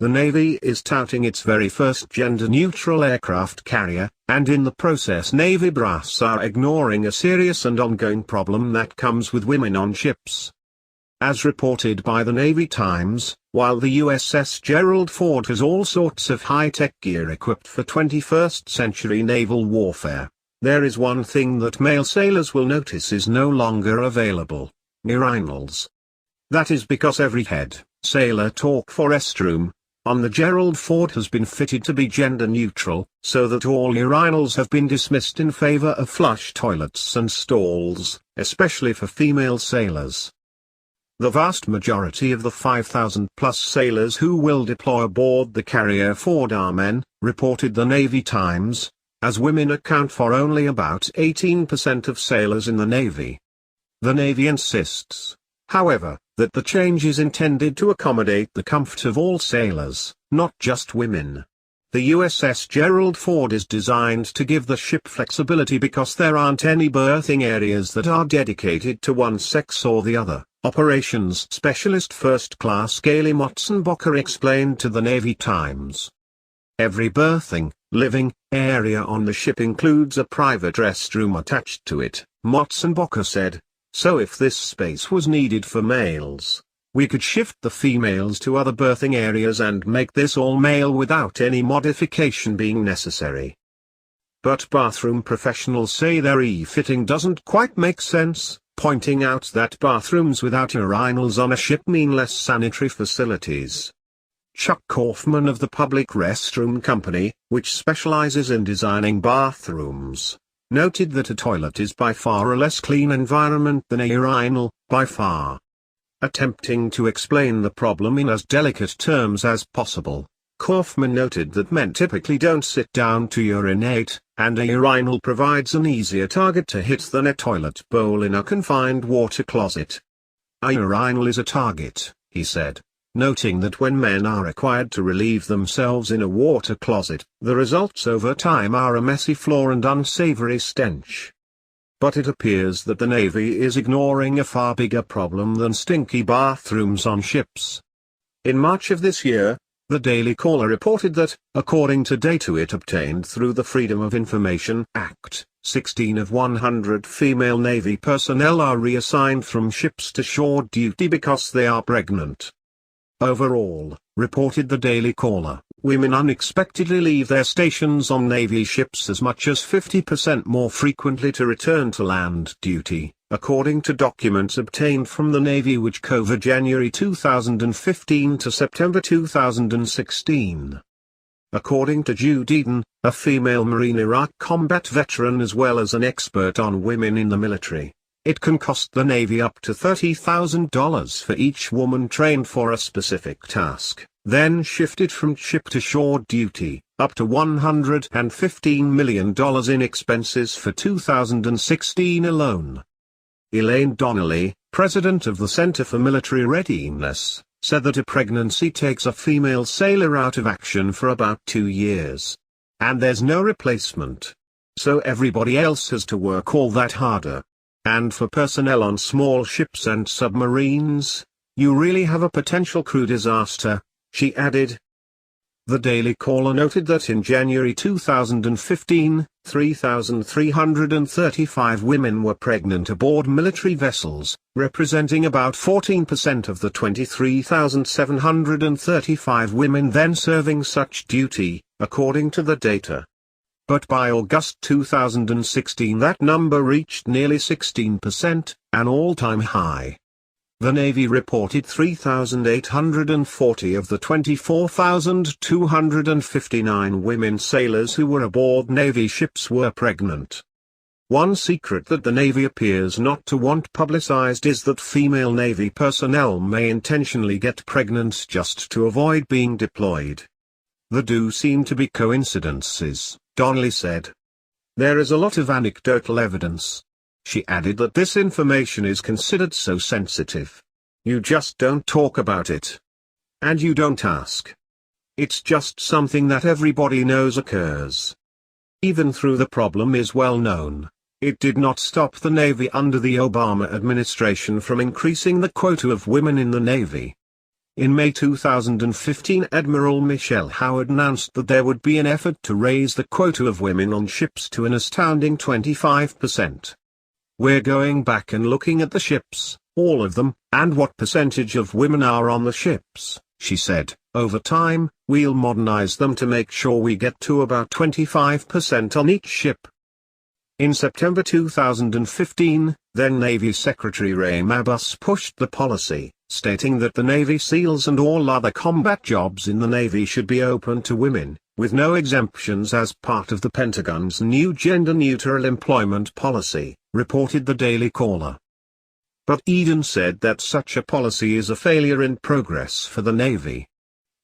The Navy is touting its very first gender-neutral aircraft carrier, and in the process Navy brass are ignoring a serious and ongoing problem that comes with women on ships. As reported by the Navy Times, while the USS Gerald Ford has all sorts of high-tech gear equipped for 21st-century naval warfare, there is one thing that male sailors will notice is no longer available: urinals. That is because every head, sailor talk for restroom, on the Gerald Ford has been fitted to be gender-neutral, so that all urinals have been dismissed in favor of flush toilets and stalls, especially for female sailors. The vast majority of the 5,000-plus sailors who will deploy aboard the carrier Ford are men, reported the Navy Times, as women account for only about 18% of sailors in the Navy. The Navy insists, however, that the change is intended to accommodate the comfort of all sailors, not just women. The USS Gerald Ford is designed to give the ship flexibility because there aren't any berthing areas that are dedicated to one sex or the other, Operations Specialist First Class Gailey Motzenbocker explained to the Navy Times. Every berthing, living, area on the ship includes a private restroom attached to it, Motzenbocker said. So if this space was needed for males, we could shift the females to other berthing areas and make this all male without any modification being necessary. But bathroom professionals say their e-fitting doesn't quite make sense, pointing out that bathrooms without urinals on a ship mean less sanitary facilities. Chuck Kaufman of the Public Restroom Company, which specializes in designing bathrooms, noted that a toilet is by far a less clean environment than a urinal, by far. Attempting to explain the problem in as delicate terms as possible, Kaufman noted that men typically don't sit down to urinate, and a urinal provides an easier target to hit than a toilet bowl in a confined water closet. A urinal is a target, he said, noting that when men are required to relieve themselves in a water closet, the results over time are a messy floor and unsavory stench. But it appears that the Navy is ignoring a far bigger problem than stinky bathrooms on ships. In March of this year, the Daily Caller reported that, according to data it obtained through the Freedom of Information Act, 16 of 100 female Navy personnel are reassigned from ships to shore duty because they are pregnant. Overall, reported the Daily Caller, women unexpectedly leave their stations on Navy ships as much as 50% more frequently to return to land duty, according to documents obtained from the Navy which cover January 2015 to September 2016. According to Jude Eden, a female Marine Iraq combat veteran as well as an expert on women in the military, it can cost the Navy up to $30,000 for each woman trained for a specific task, then shifted from ship to shore duty, up to $115 million in expenses for 2016 alone. Elaine Donnelly, president of the Center for Military Readiness, said that a pregnancy takes a female sailor out of action for about 2 years. And there's no replacement. So everybody else has to work all that harder. And for personnel on small ships and submarines, you really have a potential crew disaster, she added. The Daily Caller noted that in January 2015, 3,335 women were pregnant aboard military vessels, representing about 14% of the 23,735 women then serving such duty, according to the data. But by August 2016 that number reached nearly 16%, an all-time high. The Navy reported 3,840 of the 24,259 women sailors who were aboard Navy ships were pregnant. One secret that the Navy appears not to want publicized is that female Navy personnel may intentionally get pregnant just to avoid being deployed. There do seem to be coincidences, Donnelly said. There is a lot of anecdotal evidence. She added that this information is considered so sensitive. You just don't talk about it. And you don't ask. It's just something that everybody knows occurs. Even though the problem is well known, it did not stop the Navy under the Obama administration from increasing the quota of women in the Navy. In May 2015, Admiral Michelle Howard announced that there would be an effort to raise the quota of women on ships to an astounding 25%. "We're going back and looking at the ships, all of them, and what percentage of women are on the ships," she said. "Over time, we'll modernize them to make sure we get to about 25% on each ship." In September 2015, then Navy Secretary Ray Mabus pushed the policy, stating that the Navy SEALs and all other combat jobs in the Navy should be open to women, with no exemptions as part of the Pentagon's new gender-neutral employment policy, reported the Daily Caller. But Eden said that such a policy is a failure in progress for the Navy.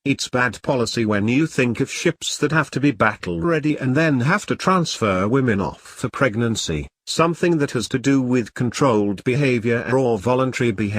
"It's bad policy when you think of ships that have to be battle-ready and then have to transfer women off for pregnancy, something that has to do with controlled behavior or voluntary behavior.